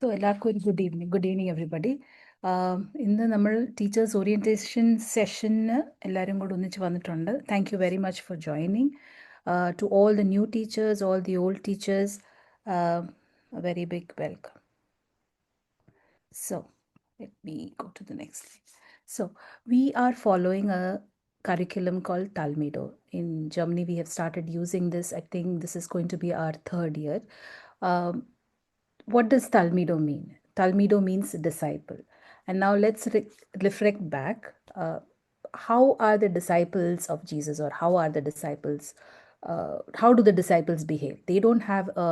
So, എല്ലാവർക്കും good evening. Good evening, everybody. ഇന്ന് നമ്മൾ ടീച്ചേഴ്സ് ഓറിയൻറ്റേഷൻ സെഷന് എല്ലാവരും കൂടെ ഒന്നിച്ച് വന്നിട്ടുണ്ട്. Thank you very much for joining. To all the new teachers, all the old teachers, a very big welcome. So, let me go to the next slide. So, we are following a curriculum called Talmido. In Germany, we have started using this. I think this is going to be our third year. Um, what does Talmido mean? Talmido means disciple. And now let's reflect back. How are the disciples of Jesus, or how are the disciples? How do the disciples behave? They don't have a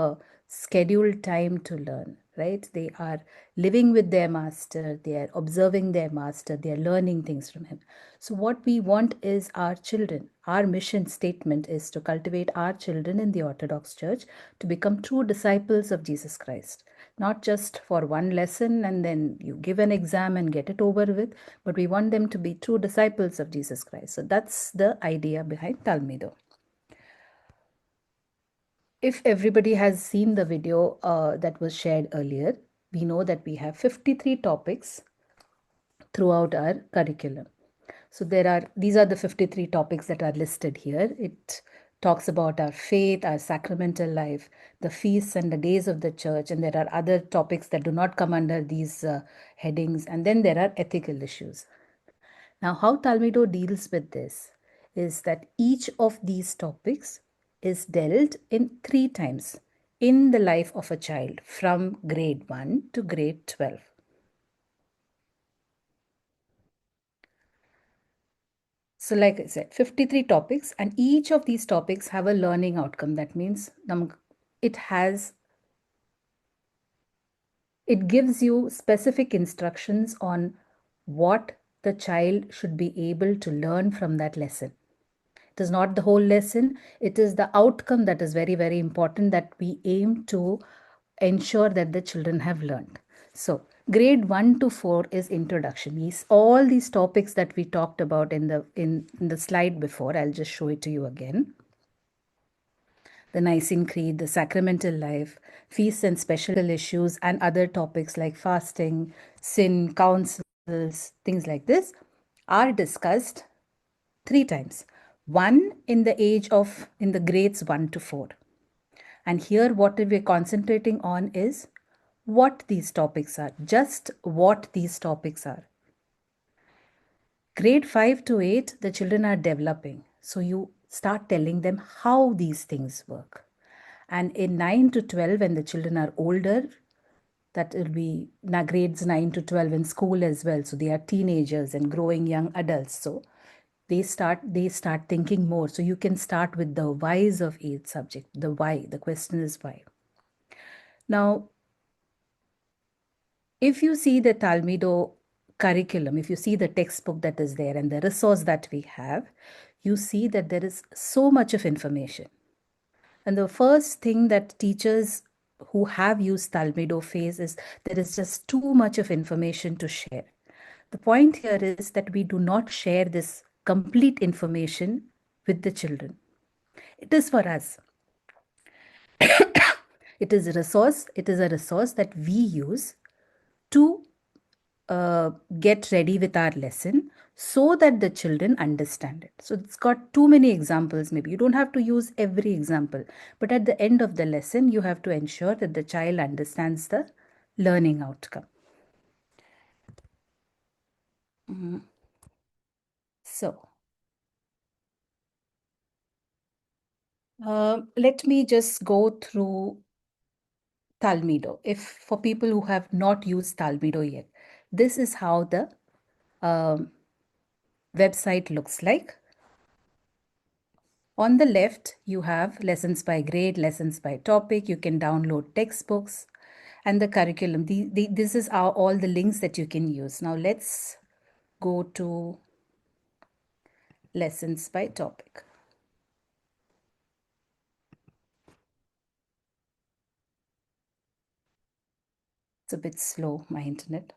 scheduled time to learn, right? They are living with their master, they are observing their master, they are learning things from him. So, what we want is our children. Our mission statement is to cultivate our children in the Orthodox Church to become true disciples of Jesus Christ. Not just for one lesson and then you give an exam and get it over with, but we want them to be true disciples of Jesus Christ. So, that's the idea behind Talmido. If everybody has seen the video that was shared earlier, we know that we have 53 topics throughout our curriculum. So these are the 53 topics that are listed here. It talks about our faith, our sacramental life, the feasts and the days of the church, and there are other topics that do not come under these headings, and then there are ethical issues. Now, how Talmido deals with this is that each of these topics is dealt in 3 times in the life of a child from grade 1 to grade 12. So, like I said, 53 topics, and each of these topics have a learning outcome. That means it gives you specific instructions on what the child should be able to learn from that lesson. It is not the whole lesson, it is the outcome that is very, very important, that we aim to ensure that the children have learned. So, grade 1 to 4 is introduction. All these topics that we talked about in the slide before, I'll just show it to you again. The Nicene Creed, the sacramental life, feasts and special issues, and other topics like fasting, sin, councils, things like this are discussed 3 times. One in the grades 1 to 4. And here what we're concentrating on is what these topics are, just what these topics are. Grade 5 to 8, the children are developing. So you start telling them how these things work. And in 9 to 12, when the children are older, that will be grades 9 to 12 in school as well. So they are teenagers and growing young adults. So they start thinking more. So you can start with the whys of each subject. The why. The question is why. Now, if you see the Talmido curriculum, if you see the textbook that is there and the resource that we have, you see that there is so much of information. And the first thing that teachers who have used Talmido face is there is just too much of information to share. The point here is that we do not share this complete information with the children. It is for us. It is a resource that we use to get ready with our lesson so that the children understand it. So it's got too many examples. Maybe you don't have to use every example, but at the end of the lesson, you have to ensure that the child understands the learning outcome. So, let me just go through Talmido. If for people who have not used Talmido yet, this is how the website looks like. On the left, you have lessons by grade, lessons by topic. You can download textbooks and the curriculum. This is all the links that you can use. Now let's go to lessons by topic. It's a bit slow, my internet.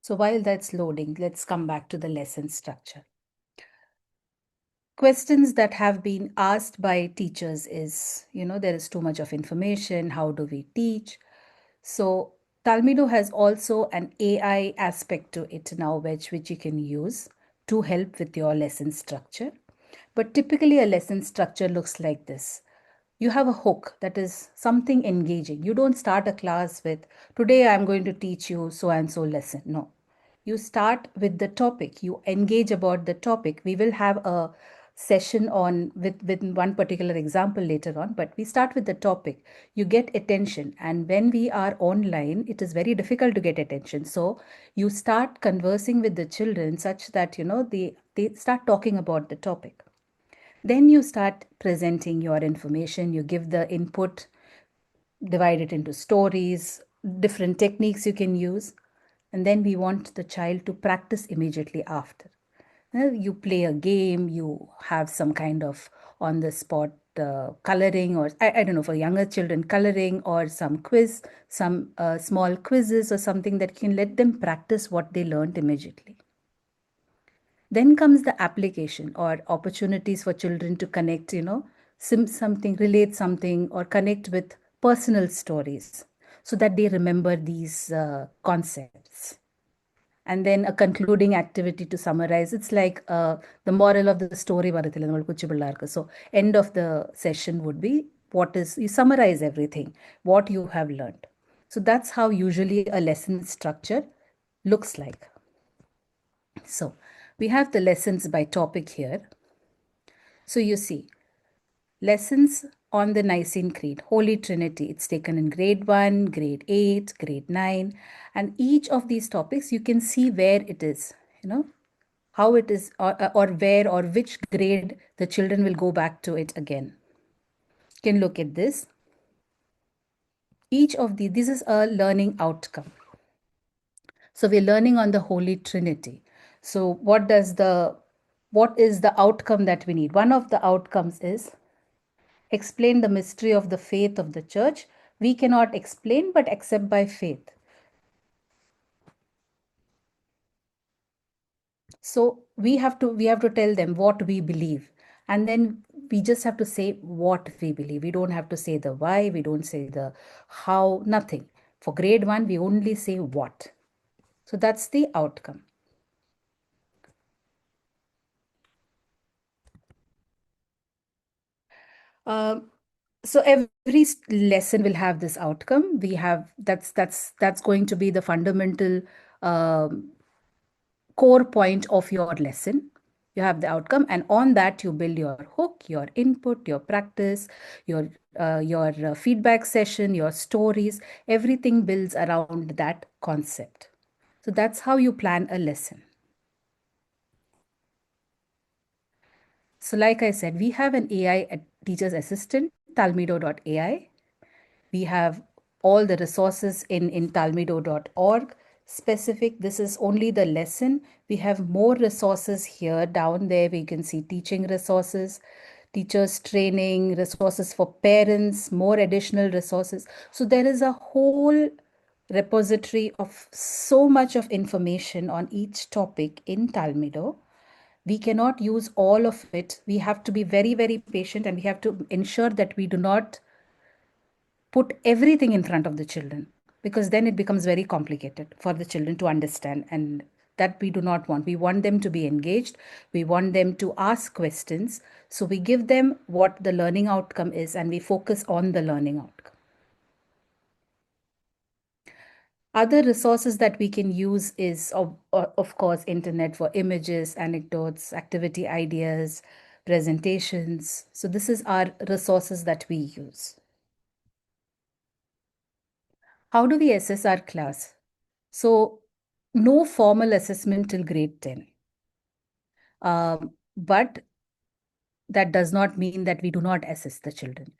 So while that's loading, let's come back to the lesson structure. Questions that have been asked by teachers is, there is too much of information. How do we teach? So Talmido has also an AI aspect to it now, which you can use to help with your lesson structure. But typically a lesson structure looks like this. You have a hook that is something engaging. You don't start a class with, today I'm going to teach you so and so lesson. No. You start with the topic. You engage about the topic. We will have a session on with one particular example later on, but we start with the topic. You get attention, and when we are online it is very difficult to get attention. So you start conversing with the children such that they start talking about the topic. Then you start presenting your information. You give the input, divide it into stories, different techniques you can use, and then we want the child to practice immediately after. You play a game, you have some kind of on the spot coloring, or I don't know, for younger children, coloring, or some quiz, some small quizzes or something that can let them practice what they learned immediately. Then comes the application or opportunities for children to connect, something, relate something, or connect with personal stories so that they remember these concepts. And then a concluding activity to summarize. It's like the moral of the story. So end of the session would be, you summarize everything, what you have learned. So that's how usually a lesson structure looks like. So we have the lessons by topic here. So you see, lessons on the Nicene Creed, Holy Trinity. It's taken in grade 1, grade 8, grade 9. And each of these topics, you can see where it is, how it is, or where or which grade the children will go back to it again. You can look at this. Each of this is a learning outcome. So we're learning on the Holy Trinity. So what is the outcome that we need? One of the outcomes is explain the mystery of the faith of the church. We cannot explain but accept by faith. So we have to tell them what we believe, and then we just have to say what we believe. We don't have to say the why, we don't say the how, nothing. For grade 1 we only say what. So that's the outcome. So every lesson will have this outcome. We have that's going to be the fundamental core point of your lesson. You have the outcome, and on that you build your hook, your input, your practice, your feedback session, your stories. Everything builds around that concept. So that's how you plan a lesson. So like I said, we have an AI teacher's assistant, talmido.ai. We have all the resources in talmido.org specific. This is only the lesson. We have more resources here down there. We can see teaching resources, teachers training, resources for parents, more additional resources. So there is a whole repository of so much of information on each topic in Talmido. We cannot use all of it. We have to be very, very patient, and we have to ensure that we do not put everything in front of the children, because then it becomes very complicated for the children to understand, and that we do not want. We want them to be engaged. We want them to ask questions. So we give them what the learning outcome is, and we focus on the learning outcome. Other resources that we can use is, of course, internet for images, anecdotes, activity ideas, presentations. So this is our resources that we use. How do we assess our class? So no formal assessment till grade 10. But that does not mean that we do not assess the children.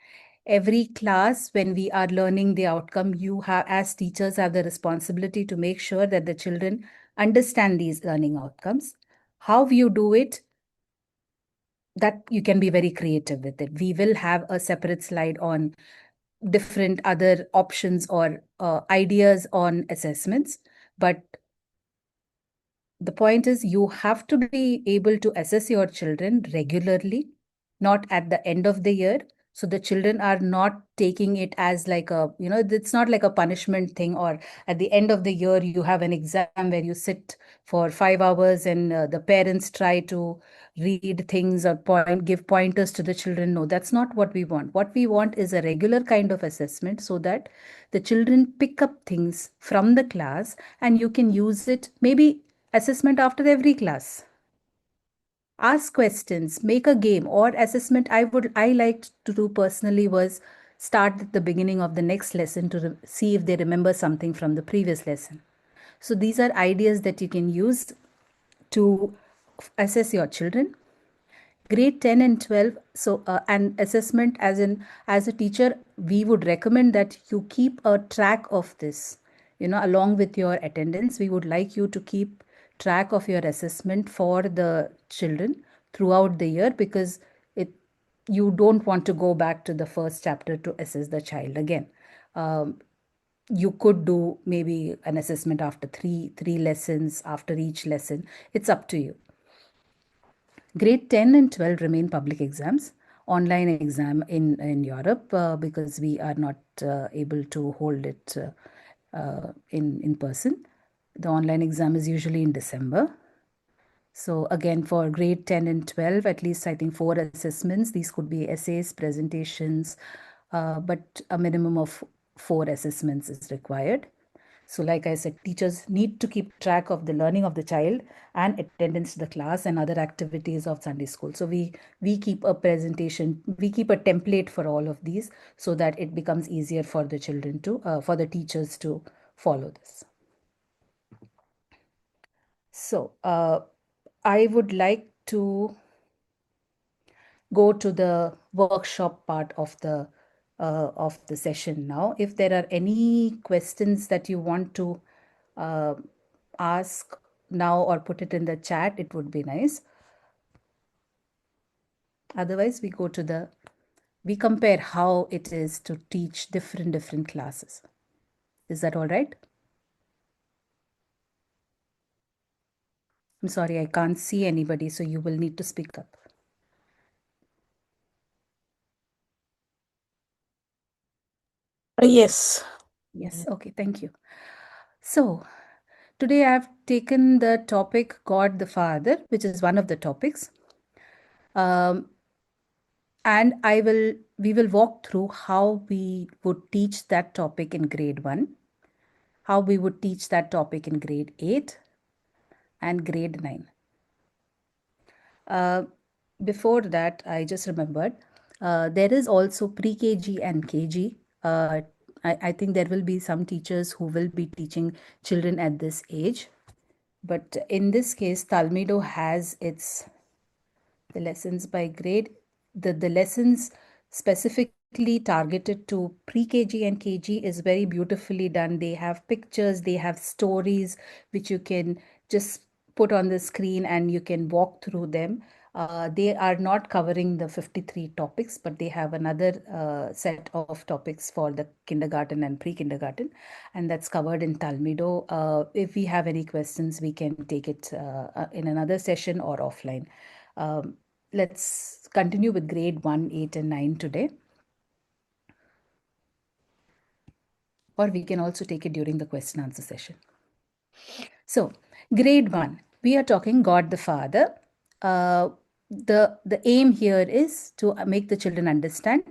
Every class, when we are learning the outcome, you have, as teachers, have the responsibility to make sure that the children understand these learning outcomes. How you do it, that you can be very creative with it. We will have a separate slide on different other options or ideas on assessments, but the point is you have to be able to assess your children regularly, not at the end of the year. So the children are not taking it as like a, it's not like a punishment thing, or at the end of the year you have an exam where you sit for 5 hours and the parents try to read things or give pointers to the children. No, that's not what we want. What we want is a regular kind of assessment so that the children pick up things from the class and you can use it, maybe assessment after every class. Ask questions, make a game, or assessment I liked to do personally was start at the beginning of the next lesson to see if they remember something from the previous lesson. So these are ideas that you can use to assess your children. Grade 10 and 12, so and assessment, as a teacher we would recommend that you keep a track of this, along with your attendance. We would like you to keep track of your assessment for the children throughout the year, because it you don't want to go back to the first chapter to assess the child again. You could do maybe an assessment after three lessons, after each lesson. It's up to you. Grade 10 and 12 remain public exams, online exam in Europe, because we are not able to hold it in person. The online exam is usually in December. So again, for grade 10 and 12, at least I think 4 assessments. These could be essays, presentations, but a minimum of 4 assessments is required. So like I said, teachers need to keep track of the learning of the child and attendance to the class and other activities of Sunday school. So we keep a presentation, we keep a template for all of these so that it becomes easier for the children to, for the teachers to follow this. So I would like to go to the workshop part of the session now. If there are any questions that you want to uh, ask now or put it in the chat, it would be nice. Otherwise, we compare how it is to teach different classes. Is that all right? I'm sorry, I can't see anybody, so you will need to speak up. Yes. Yes, okay, thank you. So, today I have taken the topic God the Father, which is one of the topics. And we will walk through how we would teach that topic in grade 1, how we would teach that topic in grade 8 and grade 9. Before that, I just remembered, there is also pre-KG and KG. I think there will be some teachers who will be teaching children at this age. But in this case, Talmido has the lessons by grade. The lessons specifically targeted to pre-KG and KG is very beautifully done. They have pictures, they have stories which you can just put on the screen and you can walk through them. They are not covering the 53 topics, but they have another set of topics for the kindergarten and pre-kindergarten, and that's covered in Talmido. If we have any questions, we can take it in another session or offline. Let's continue with grade 1, 8, and 9 today. Or we can also take it during the question answer session. So, grade 1, we are talking God the Father. The aim here is to make the children understand,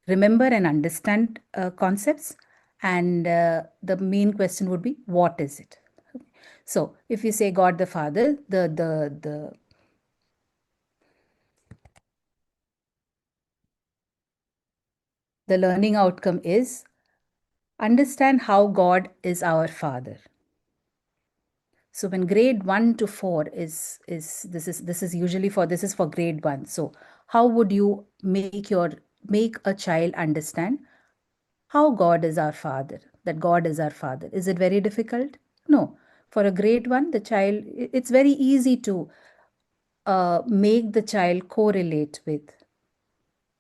remember and understand concepts. And the main question would be, what is it? So, if you say God the Father, the learning outcome is understand how God is our Father. So when grade 1 to 4 is this is usually for, this is for grade 1. So how would you make a child understand how God is our Father, that God is our Father? Is it very difficult? No. For a grade 1, the child, it's very easy to make the child correlate with,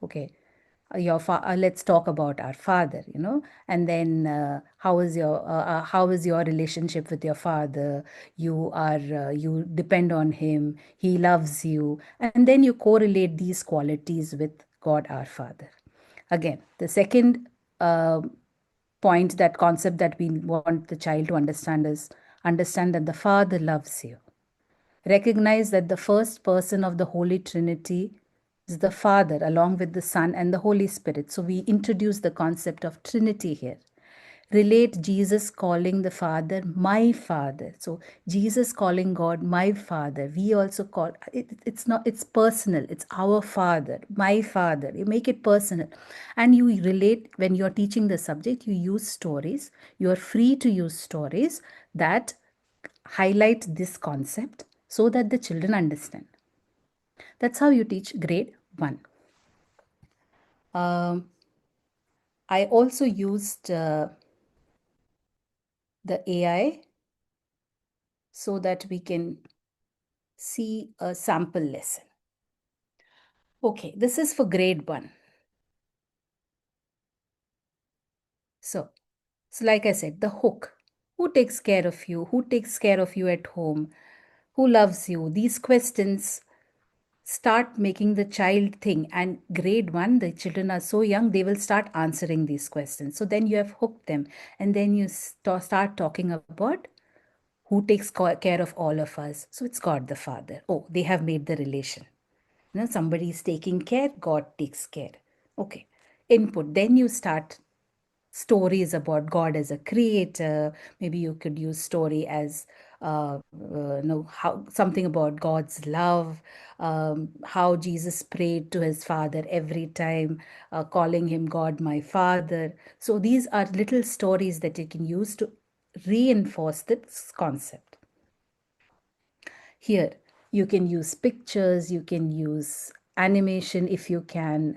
okay, let's talk about our father, and then how is your relationship with your father? You depend on him, he loves you, and then you correlate these qualities with God our Father. Again, the second uh, point, that concept that we want the child to understand, is understand that the Father loves you. Recognize that the first person of the Holy Trinity is the Father, along with the Son and the Holy Spirit. So we introduce the concept of Trinity here. Relate Jesus calling the Father my Father. So Jesus calling God my Father. We also call it's personal. It's our Father, my Father. You make it personal, and you relate. When you're teaching the subject, you use stories. You are free to use stories that highlight this concept so that the children understand. That's how you teach grade 1. Um, I also used the AI so that we can see a sample lesson. Okay, this is for grade 1. So like I said, the hook. Who takes care of you? Who takes care of you at home? Who loves you? These questions start making the child think. And grade 1, the children are so young, they will start answering these questions. So then you have hooked them. And then you start talking about who takes care of all of us. So it's God the Father. Oh, they have made the relation. Somebody is taking care, God takes care. Okay. Input. Then you start stories about God as a creator. Maybe you could use story as how something about God's love, how Jesus prayed to his Father every time, calling him God, my Father. So these are little stories that you can use to reinforce this concept. Here, you can use pictures, you can use animation if you can.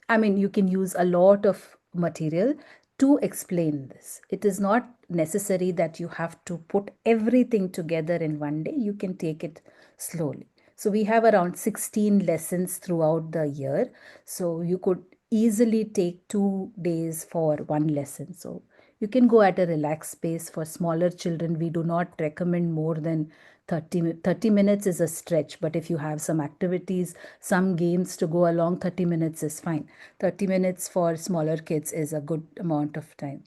You can use a lot of material to explain this. It is not necessary that you have to put everything together in one day. You can take it slowly. So we have around 16 lessons throughout the year. So you could easily take 2 days for one lesson. So you can go at a relaxed pace. For smaller children, we do not recommend more than 30 minutes is a stretch, but if you have some activities, some games to go along, 30 minutes is fine. 30 minutes for smaller kids is a good amount of time.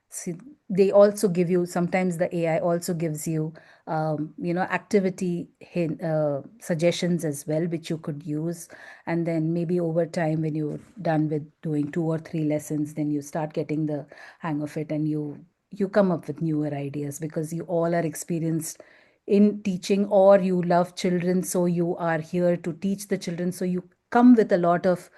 See, they also give you, sometimes the AI also gives you, activity suggestions as well, which you could use. And then maybe over time, when you're done with doing 2 or 3 lessons, then you start getting the hang of it, and you come up with newer ideas, because you all are experienced in teaching, or you love children, so you are here to teach the children, so you come with a lot of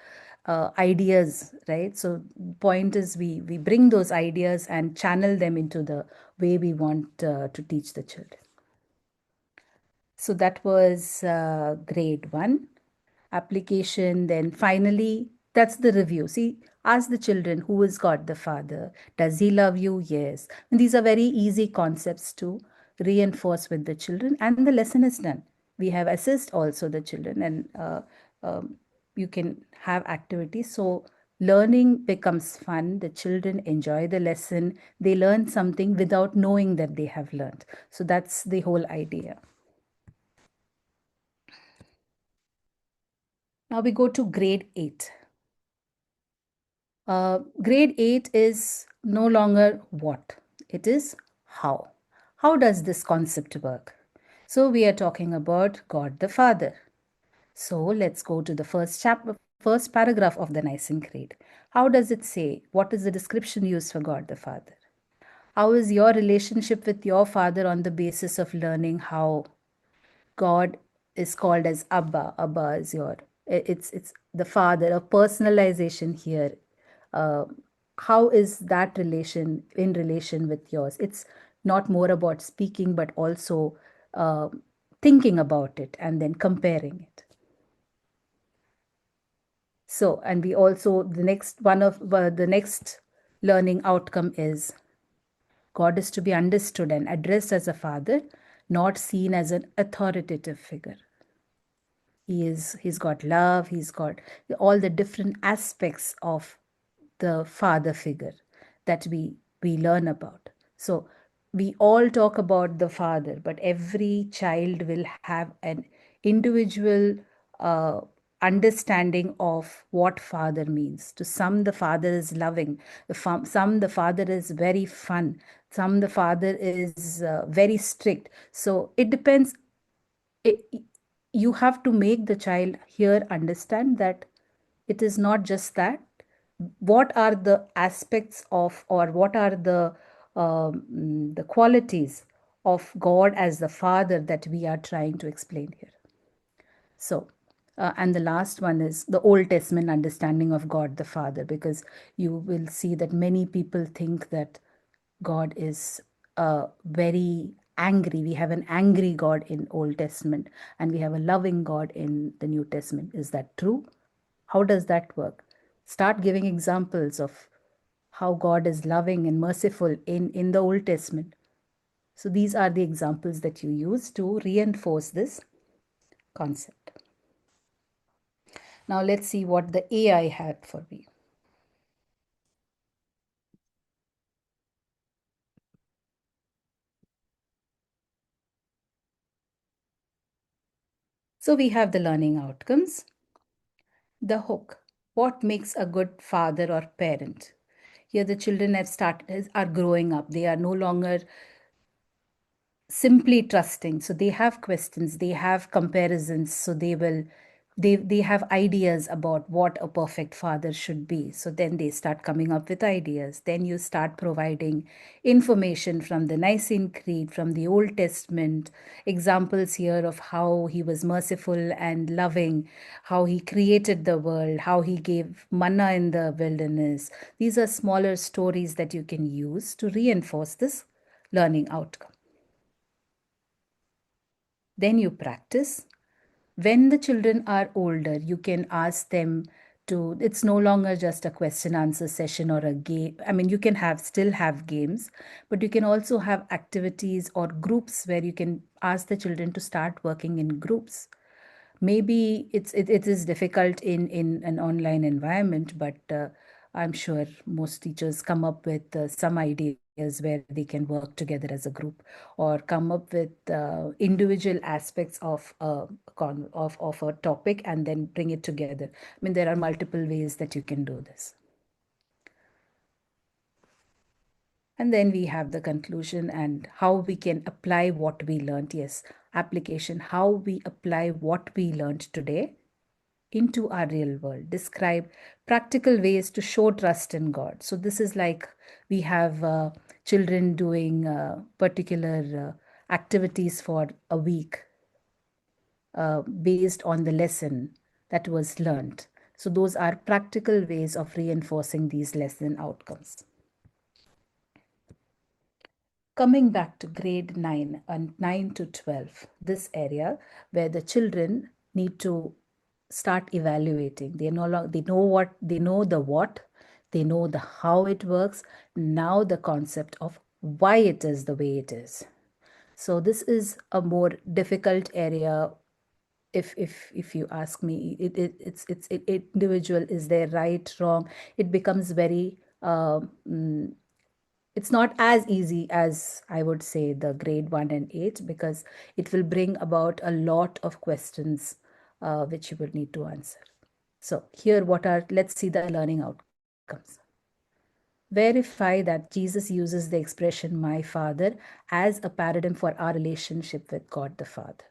ideas, right? So point is, we bring those ideas and channel them into the way we want to teach the children. So that was grade 1 application. Then finally, that's the review. See, ask the children, who is God the Father? Does he love you? Yes. And these are very easy concepts to reinforce with the children, and the lesson is done. We have assessed also the children, and um, you can have activities. So learning becomes fun. The children enjoy the lesson. They learn something without knowing that they have learned. So that's the whole idea. Now we go to grade 8. Grade 8 is no longer what, it is how. How does this concept work? So we are talking about God the Father. So let's go to the first paragraph of the Nicene Creed. How does it say? What is the description used for God the Father? How is your relationship with your Father on the basis of learning how God is called as Abba? Abba is it's the Father, a personalization here. Uh, how is that relation in relation with yours? It's not more about speaking, but also uh, thinking about it and then comparing it. So, and we also, the next one of the next learning outcome is God is to be understood and addressed as a father, not seen as an authoritative figure. He's got love, he's got all the different aspects of the father figure that we learn about. So we all talk about the father, but every child will have an individual uh, understanding of what father means. To some, the father is loving. Some, the father is very fun. Some, the father is very strict. So it depends. It, you have to make the child here understand that it is not just that. What are the aspects of, or what are the qualities of God as the Father that we are trying to explain here? So, and the last one is the Old Testament understanding of God the Father, because you will see that many people think that God is very angry. We have an angry God in Old Testament, and we have a loving God in the New Testament. Is that true? How does that work? Start giving examples of how God is loving and merciful in the Old Testament. So these are the examples that you use to reinforce this concept. Now let's see what the AI had for me. So we have the learning outcomes. The hook. What makes a good father or parent? Here the children are growing up. They are no longer simply trusting. So they have questions, they have comparisons, so they have ideas about what a perfect father should be. So then they start coming up with ideas. Then you start providing information from the Nicene Creed, from the Old Testament, examples here of how he was merciful and loving, how he created the world, how he gave manna in the wilderness. These are smaller stories that you can use to reinforce this learning outcome. Then you practice. When the children are older, you can ask them to, it's no longer just a question answer session or a game. I mean, you can still have games, but you can also have activities or groups where you can ask the children to start working in groups. Maybe it is difficult in an online environment, but I'm sure most teachers come up with some ideas where they can work together as a group, or come up with individual aspects of a topic and then bring it together. I mean, there are multiple ways that you can do this. And then we have the conclusion and how we can apply what we learned. Yes, application, how we apply what we learned today into our real world. Describe practical ways to show trust in God. So this is like we have children doing particular activities for a week based on the lesson that was learned. So those are practical ways of reinforcing these lesson outcomes. Coming back to grade 9 and 9 to 12, this area where the children need to start evaluating. They know what, they know the what, they know the how it works. Now the concept of why it is the way it is. So this is a more difficult area. If you ask me, it's individual, is there right, wrong? It becomes very it's not as easy as I would say the grade 1 and 8, because it will bring about a lot of questions which you will need to answer. So here let's see the learning outcomes. Verify that Jesus uses the expression my Father as a paradigm for our relationship with God the Father.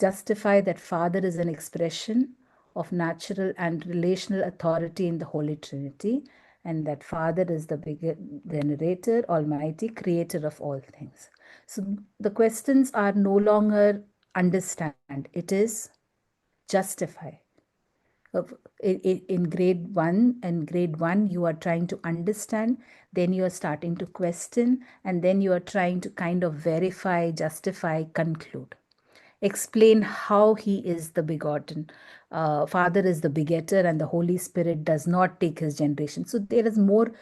Justify that Father is an expression of natural and relational authority in the Holy Trinity, and that Father is the narrator, almighty, creator of all things. So the questions are no longer understand, it is justify. In grade 1 you are trying to understand, then you are starting to question, and then you are trying to kind of verify, justify, conclude. Explain how he is the begotten. Father is the begetter, and the Holy Spirit does not take his generation. So there is more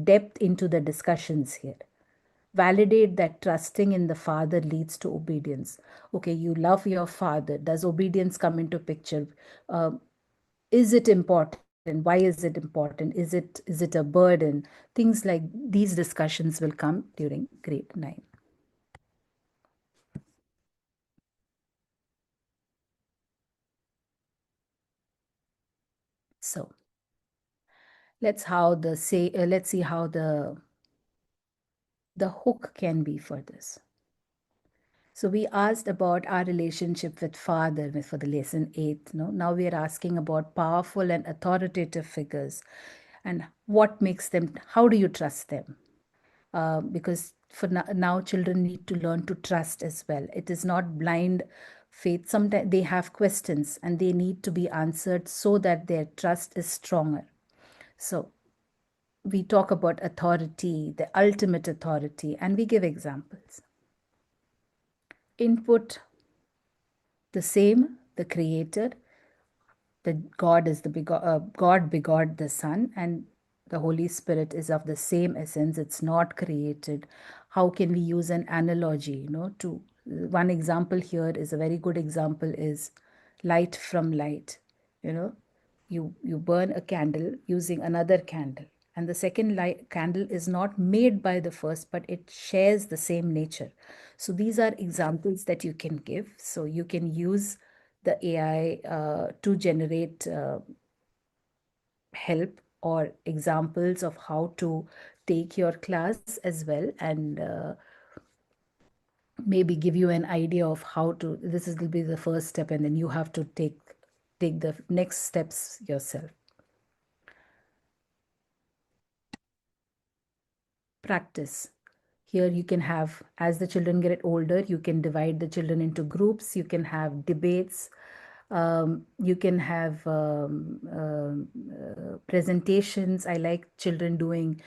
depth into the discussions here. validate that trusting in the father leads to obedience. Okay, you love your father. Does obedience come into picture? Is it important? Why is it important? Is it a burden? Things like these discussions will come during grade 9. So let's see how the hook can be for this. So we asked about our relationship with father for the lesson 8. No? Now we are asking about powerful and authoritative figures and what makes them, how do you trust them? Because for now, children need to learn to trust as well. It is not blind faith. Sometimes they have questions and they need to be answered so that their trust is stronger. So we talk about authority, the ultimate authority, and we give examples. Input, the same, the creator, the God is God begot the Son, and the Holy Spirit is of the same essence. It's not created. How can we use an analogy? To one example here is a very good example is light from light. You know, you burn a candle using another candle, and the second candle is not made by the first, but it shares the same nature. So these are examples that you can give. So you can use the AI to generate help or examples of how to take your class as well, and maybe give you an idea of how to, this will be the first step, and then you have to take the next steps yourself. Practice. Here you can have, as the children get older, you can divide the children into groups, you can have debates, you can have presentations. I like children doing,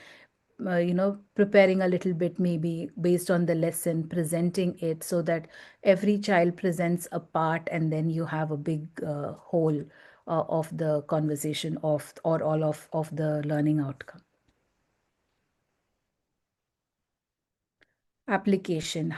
preparing a little bit, maybe based on the lesson, presenting it so that every child presents a part, and then you have a big whole of the conversation or all of the learning outcome. Application.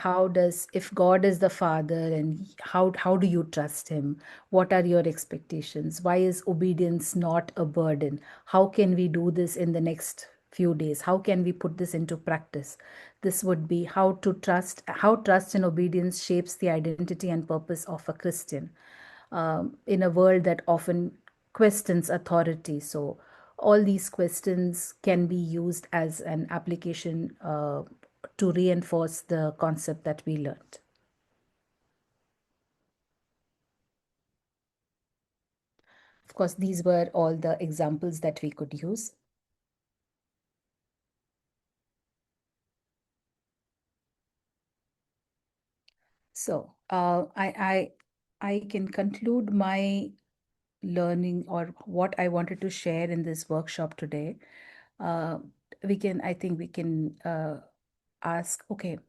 If God is the father, and how do you trust him? What are your expectations? Why is obedience not a burden? How can we do this in the next few days? How can we put this into practice? This would be how trust and obedience shapes the identity and purpose of a Christian, in a world that often questions authority. So all these questions can be used as an application to reinforce the concept that we learned. Of course, these were all the examples that we could use. So I can conclude my learning or what I wanted to share in this workshop today. I think we can ask, okay,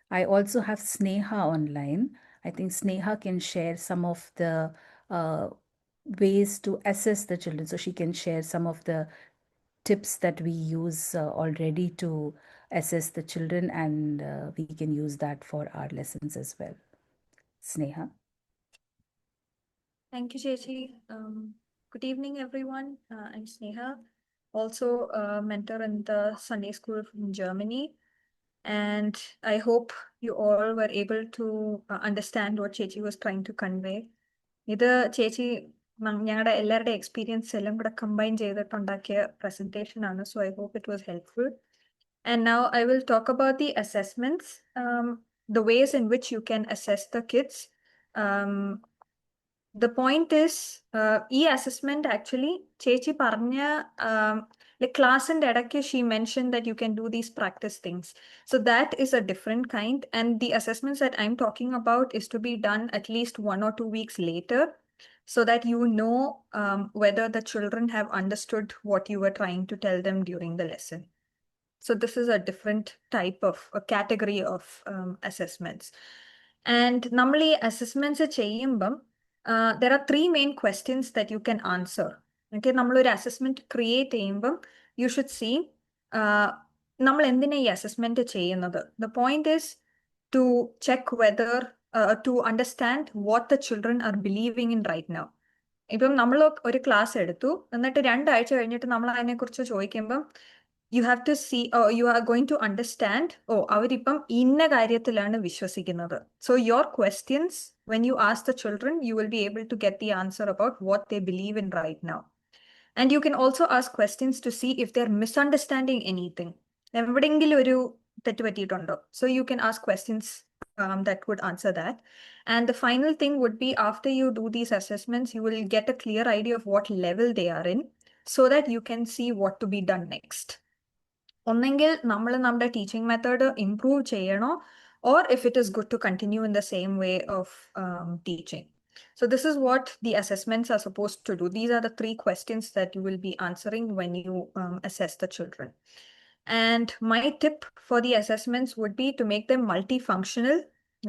I also have Sneha online. I think Sneha can share some of the ways to assess the children. So she can share some of the tips that we use already to assess the children, and we can use that for our lessons as well. Sneha. Thank you, Chechi. Good evening, everyone. I'm Sneha, also a mentor in the Sunday school from Germany. And I hope you all were able to understand what Chechi was trying to convey. ഇത് ചേച്ചി ഞങ്ങളുടെ എല്ലാവരുടെ experience എല്ലാം കൂടെ combine ചെയ്തിട്ടുണ്ടാക്കിയ presentation ആണ്. So I hope it was helpful. And now I will talk about the assessments, the ways in which you can assess the kids. The point is, e-assessment actually, Chechi parnya, like class in Dedake, she mentioned that you can do these practice things. So that is a different kind. And the assessments that I'm talking about is to be done at least 1 or 2 weeks later, so that you know whether the children have understood what you were trying to tell them during the lesson. So this is a different type of a category of assessments. And normally assessments ചെയ്യുമ്പം there are 3 main questions that you can answer. Okay, നമ്മളൊരു assessment create ചെയ്യുമ്പം you should see നമ്മൾ എന്തിനാ ഈ assessment ചെയ്യുന്നത്? The point is to check whether to understand what the children are believing in right now. ഇപ്പം നമ്മൾ ഒരു class എടുത്തു, എന്നിട്ട് 2 ആഴ്ച കഴിഞ്ഞിട്ട് നമ്മൾ അതിനെക്കുറിച്ച് ചോദിക്കുമ്പം you have to see you are going to understand, അവരിപ്പം ഇന്ന കാര്യത്തിലാണ് വിശ്വസിക്കുന്നത്. So your questions when you ask the children, you will be able to get the answer about what they believe in right now. And you can also ask questions to see if they're misunderstanding anything. എവിടെയെങ്കിലും ഒരു തെറ്റ് പറ്റിയിട്ടുണ്ടോ? So you can ask questions that would answer that. And the final thing would be, after you do these assessments, you will get a clear idea of what level they are in, so that you can see what to be done next. ഒന്നെങ്കിൽ നമ്മൾ നമ്മുടെ teaching method improve ചെയ്യണോ, or if it is good to continue in the same way of teaching. So this is what the assessments are supposed to do. These are the 3 questions that you will be answering when you assess the children. And my tip for the assessments would be to make them multifunctional,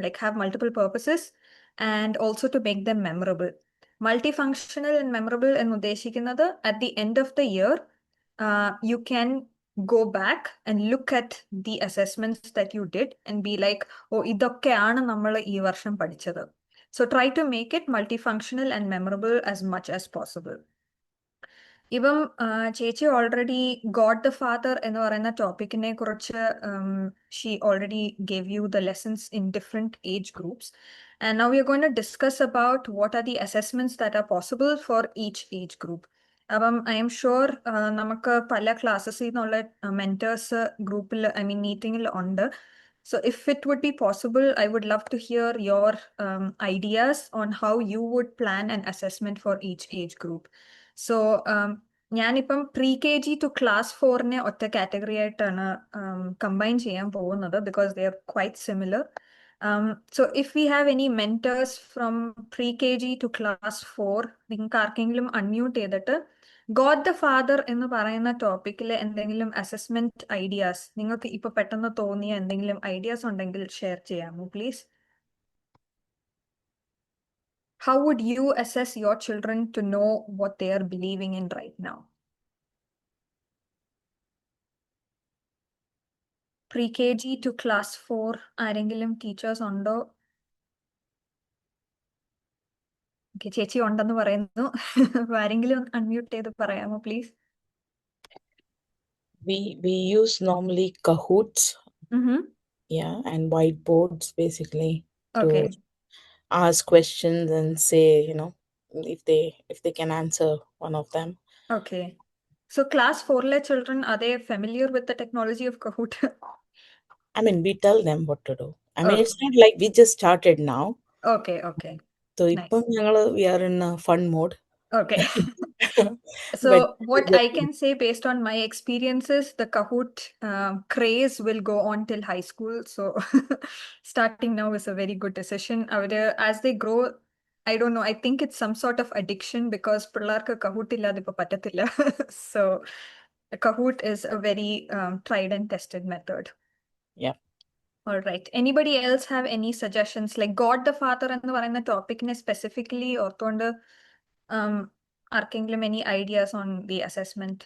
like have multiple purposes, and also to make them memorable. Multifunctional and memorable എന്ന് ഉദ്ദേശിക്കുന്നത്, at the end of the year, you can go back and look at the assessments that you did and be like, oh, ഇതൊക്കെയാണ് നമ്മൾ ഈ വർഷം പഠിച്ചത്. So try to make it multifunctional and memorable as much as possible. ഇപ്പം ചേച്ചി already God the father എന്ന് പറയുന്ന ടോപ്പിക്കിനെ കുറിച്ച് she already gave you the lessons in different age groups. And now we are going to discuss about what are the assessments that are possible for each age group. അപ്പം I am sure നമുക്ക് പല ക്ലാസ്സസിൽ നിന്നുള്ള mentors ഗ്രൂപ്പിൽ, I mean മീറ്റിംഗിൽ ഉണ്ട്. So if it would be possible, I would love to hear your ideas on how you would plan an assessment for each age group. So ഞാനിപ്പം pre KG to ടു ക്ലാസ് 4നെ ഒറ്റ category ആയിട്ടാണ് combine ചെയ്യാൻ പോകുന്നത്, because they are quite similar. So if we have any mentors from pre-KG to class 4, നിങ്ങൾക്ക് ആർക്കെങ്കിലും അൺമ്യൂട്ട് ചെയ്തിട്ട് ഗോഡ് ദ ഫാദർ എന്ന് പറയുന്ന ടോപ്പിക്കിലെ എന്തെങ്കിലും അസസ്മെന്റ് ഐഡിയാസ്, നിങ്ങൾക്ക് ഇപ്പൊ പെട്ടെന്ന് തോന്നിയ എന്തെങ്കിലും ഐഡിയാസ് ഉണ്ടെങ്കിൽ ഷെയർ ചെയ്യാമോ please? How would you assess your children to know what they are believing in right now? Pre-KG to class 4 ആരെങ്കിലും ടീച്ചേഴ്സ് ഉണ്ടോ? ചേച്ചി ഉണ്ടെന്ന് പറയുന്നു. ആരെങ്കിലും അൺമ്യൂട്ട് ചെയ്ത് പറയാമോ please? We use normally Kahoots, yeah, and whiteboards basically to Okay. ask questions and say, if they can answer one of them. Okay. So class 4 children, are they familiar with the technology of Kahoot? I mean, we tell them what to do. I mean, Okay. it's not like we just started now. Okay, okay. So Nice. we are in a fun mode. Okay. But So what I can say based on my experiences, the Kahoot craze will go on till high school. So starting now is a very good decision. As they grow, I don't know, I think it's some sort of addiction, because പിള്ളേർക്ക് Kahoot ഇല്ലാതെ ഇപ്പൊ പറ്റത്തില്ല. So Kahoot is a very tried and tested method. Yeah. All right. Anybody else have any suggestions? Like God the Father എന്ന് പറയുന്ന ടോപ്പിക്കിനെ specifically ഓർത്തുകൊണ്ട് ആർക്കെങ്കിലും any ideas on the assessment?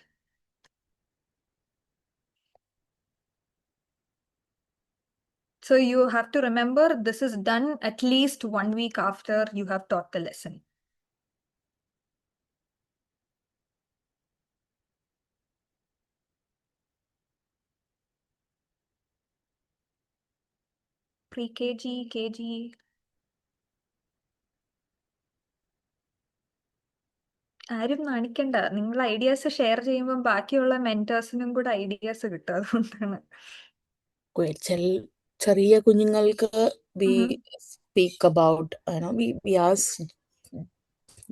So you have to remember, this is done at least 1 week after you have taught the lesson. Pre-KG, KG. ആരും നാണിക്കണ്ട, നിങ്ങൾ ideas share ചെയ്യുമ്പോൾ ബാക്കിയുള്ള മെന്റേഴ്സിനും കൂടെ ideas കിട്ടും, അതുകൊണ്ടാണ്. ചെറിയ കുഞ്ഞുങ്ങൾക്ക് we speak about, we ask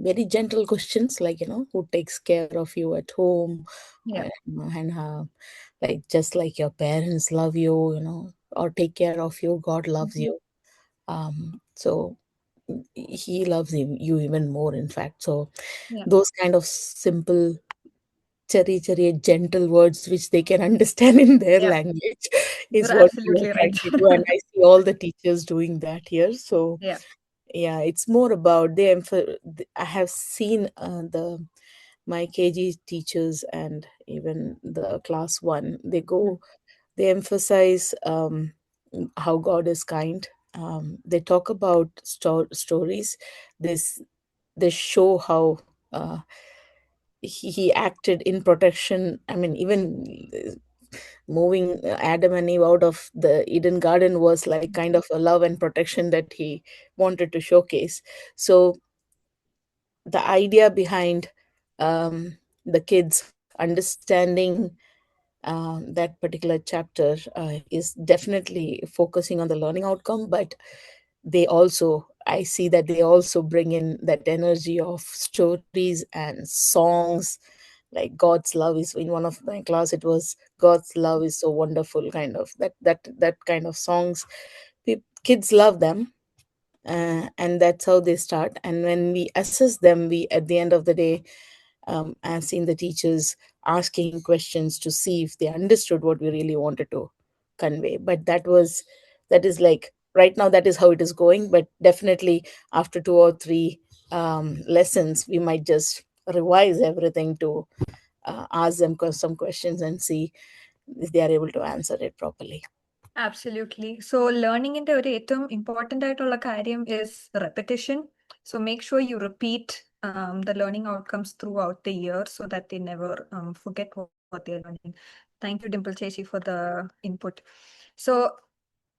very gentle questions like, who takes care of you at home? Yeah. And like, just like your parents love you, or take care of you, God loves you. So he loves you even more, in fact. So Yeah. those kind of simple cherry gentle words which they can understand in their Yeah. language is You're what we absolutely are trying right. to do, and I see all the teachers doing that here. So Yeah, it's more about I have seen my KG teachers and even the class 1, they go They emphasize how God is kind. They talk about stories. They show how he acted in protection. I mean, even moving Adam and Eve out of the Eden garden was like kind of a love and protection that he wanted to showcase. So the idea behind the kids understanding that particular chapter is definitely focusing on the learning outcome, but they also, I see that they also bring in that energy of stories and songs. Like God's love is, in one of my class it was God's love is so wonderful, kind of that kind of songs. Kids love them, and that's how they start. And when we assess them, we at the end of the day, I've seen the teachers asking questions to see if they understood what we really wanted to convey. But that is like right now, that is how it is going. But definitely after 2 or 3 lessons, we might just revise everything to ask them some questions and see if they are able to answer it properly. Absolutely. So learningന്റെ ഒരു ഏറ്റവും important ആയിട്ടുള്ള കാര്യം is repetition. So make sure you repeat the learning outcomes throughout the year so that they never forget what they're learning. Thank you, Dimple Chechi, for the input. So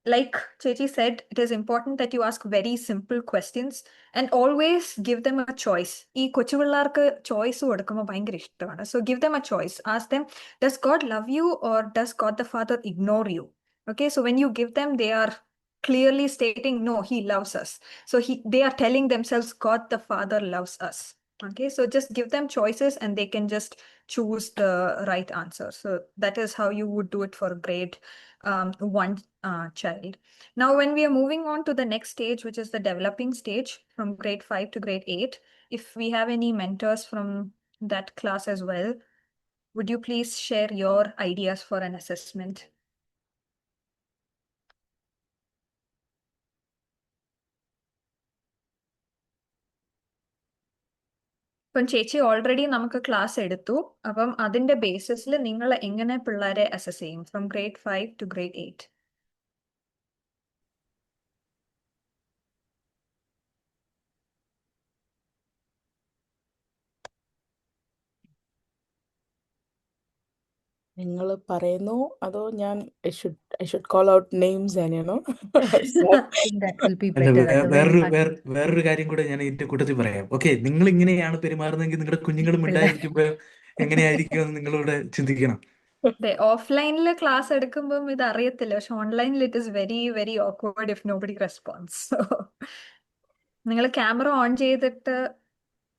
like Chechi said, it is important that you ask very simple questions and always give them a choice. ഈ കൊച്ചു പിള്ളേർക്ക് choice കൊടുക്കുമ്പോൾ ഭയങ്കര ഇഷ്ടമാണ്. So give them a choice. Ask them, does God love you or does God the Father ignore you? Okay, so when you give them, they are clearly stating, no, he loves us. So they are telling themselves, God the Father loves us. Okay, so just give them choices and they can just choose the right answer. So that is how you would do it for grade 1 child. Now, when we are moving on to the next stage, which is the developing stage from grade 5 to grade 8, if we have any mentors from that class as well, would you please share your ideas for an assessment? ഇപ്പം ചേച്ചി already നമുക്ക് class എടുത്തു. അപ്പം അതിന്റെ ബേസിസിൽ നിങ്ങൾ എങ്ങനെ പിള്ളേരെ assess ചെയ്യും ഫ്രം ഗ്രേഡ് 5 ടു ഗ്രേഡ് 8? നിങ്ങൾ പറയുന്നു അതോ ഞാൻ I should call out names and I think that will be അല്ല better. Otherwise, വേറൊരു കാര്യം കൂടെ ഞാൻ ഇതിന്റെ കൂട്ടത്തിൽ പറയാം. ഓക്കെ, നിങ്ങൾ ഇങ്ങനെയാണ് പെരുമാറുന്നതെങ്കിൽ നിങ്ങളുടെ കുഞ്ഞുങ്ങൾ പിള്ളേർ മിണ്ടാതിരിക്കുമ്പോൾ എങ്ങനെയായിരിക്കും എന്ന് നിങ്ങളോട് ചിന്തിക്കണം. അതെ, ഓഫ്ലൈനിൽ ക്ലാസ് എടുക്കുമ്പം ഇത് അറിയത്തില്ല, പക്ഷെ ഓൺലൈനിൽ it is very very awkward if nobody response. നിങ്ങൾ ക്യാമറ ഓൺ ചെയ്തിട്ട്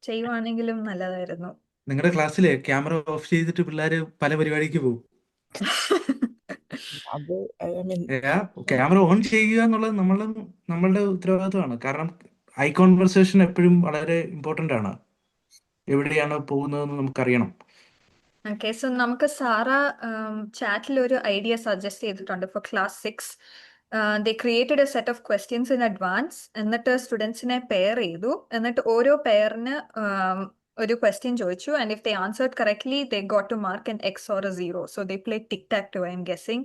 ചെയ്യുവാണെങ്കിലും നല്ലതായിരുന്നു. നിങ്ങളുടെ ക്ലാസ്സിലെ ക്യാമറ ഓഫ് ചെയ്തിട്ട് പിള്ളേർ പല പരിപാടിക്ക് പോകും. അത് I mean, ക്യാമറ ഓൺ ചെയ്യുക എന്നുള്ളത് നമ്മളുടെ ഉത്തരവാദിത്വമാണ്. കാരണം ഐ കോൺവെർസേഷൻ എപ്പോഴും വളരെ ഇമ്പോർട്ടൻ്റ് ആണ്. എവിടെയാണ് പോകുന്നതെന്ന് നമുക്കറിയണം. ഓക്കെ, സോ നമുക്ക് സാറ ചാറ്റിൽ ഒരു ഐഡിയ സജസ്റ്റ് ചെയ്തിട്ടുണ്ട് for class 6. They created a set of questions in advance. എന്നിട്ട് സ്റ്റുഡൻസിനെ പെയർ ചെയ്തു. എന്നിട്ട് ഓരോ പെയറിന് ഒരു ക്വസ്റ്റ്യൻ ചോദിച്ചു. And if they answered correctly they got to mark an X or a 0. So they play tic tac toe, I'm guessing.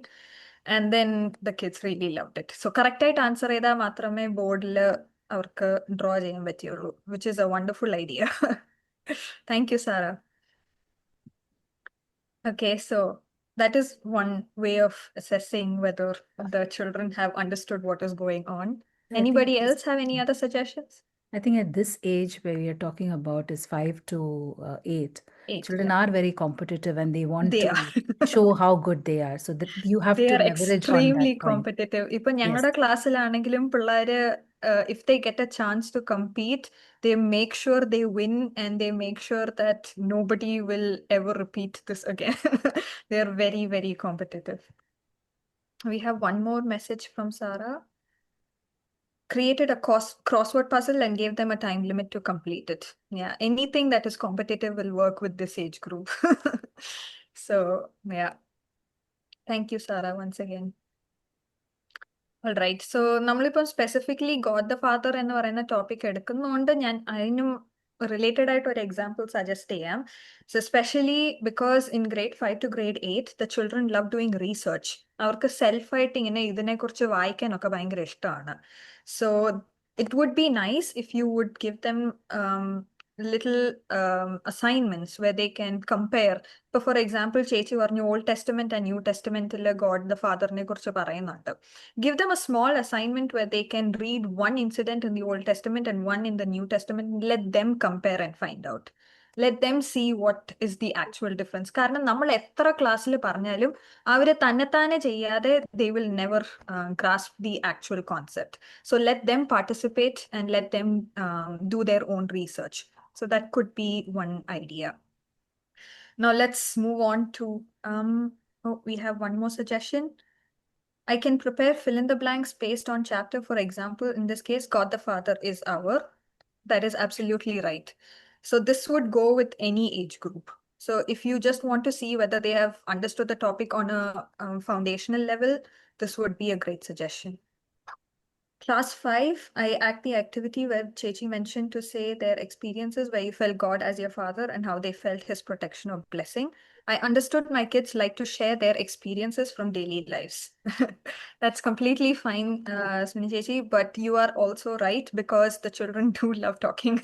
And then the kids really loved it. So കറക്റ്റായിട്ട് answer ചെയ്താൽ മാത്രമേ ബോർഡിൽ അവർക്ക് draw ചെയ്യാൻ പറ്റുള്ളൂ, which is a wonderful idea. Thank you Sara. Okay, so that is one way of assessing whether the children have understood what is going on. Anybody else have any other suggestions? I think at this age where we are talking about is 5 to 8, 8, children yeah. are very competitive and they want They to are. show how good they are. So that you have They to are leverage on extremely that point. competitive. ഇപ്പൊ Yes. ഞങ്ങളുടെ ക്ലാസ്സിലാണെങ്കിലും പിള്ളേര് if they get a chance to compete, they make sure they win and they make sure that nobody will ever repeat this again. They are very, very competitive. We have one more message from Sarah. Created a crossword puzzle and gave them a time limit to complete it. Yeah, anything that is competitive will work with this age group. So, yeah. Thank you, Sarah, once again. All right. So, നമ്മളിപ്പോൾ specifically God the father എന്ന് പറയുന്ന topic എടുക്കുന്നതുകൊണ്ട് ഞാൻ അതിനും related ആയിട്ട് ഒരു example suggest ചെയ്യാം. So especially because in grade 5 to grade 8, the children love doing research. അവർക്ക് സെൽഫായിട്ട് ഇങ്ങനെ ഇതിനെക്കുറിച്ച് വായിക്കാനൊക്കെ ഭയങ്കര ഇഷ്ടമാണ്. So it would be nice if you would give them little assignments where they can compare. ഇപ്പൊ ഫോർ എക്സാമ്പിൾ ചേച്ചി പറഞ്ഞു ഓൾഡ് ടെസ്റ്റമെന്റ് ആൻഡ് ന്യൂ ടെസ്റ്റമെന്റിലെ ഗോഡ് ദ ഫാദറിനെ കുറിച്ച് പറയുന്നുണ്ട്. Give them a small assignment where they can read one incident in the Old Testament and one in the New Testament. Let them compare and find out. Let them see what is the actual difference. കാരണം നമ്മൾ എത്ര ക്ലാസ്സിൽ പറഞ്ഞാലും അവര് തന്നെത്താനെ ചെയ്യാതെ they will never grasp the actual concept. So let them participate and let them do their own research. So that could be one idea. Now let's move on to, we have one more suggestion. I can prepare fill in the blanks based on chapter. For example, in this case, God the Father is our. That is absolutely right. So this would go with any age group. So if you just want to see whether they have understood the topic on a foundational level, this would be a great suggestion. Class 5, I act the activity where Chechi mentioned to say their experiences where you felt God as your father and how they felt his protection or blessing. I understood my kids like to share their experiences from daily lives. That's completely fine, Smini Chechi, but you are also right because the children do love talking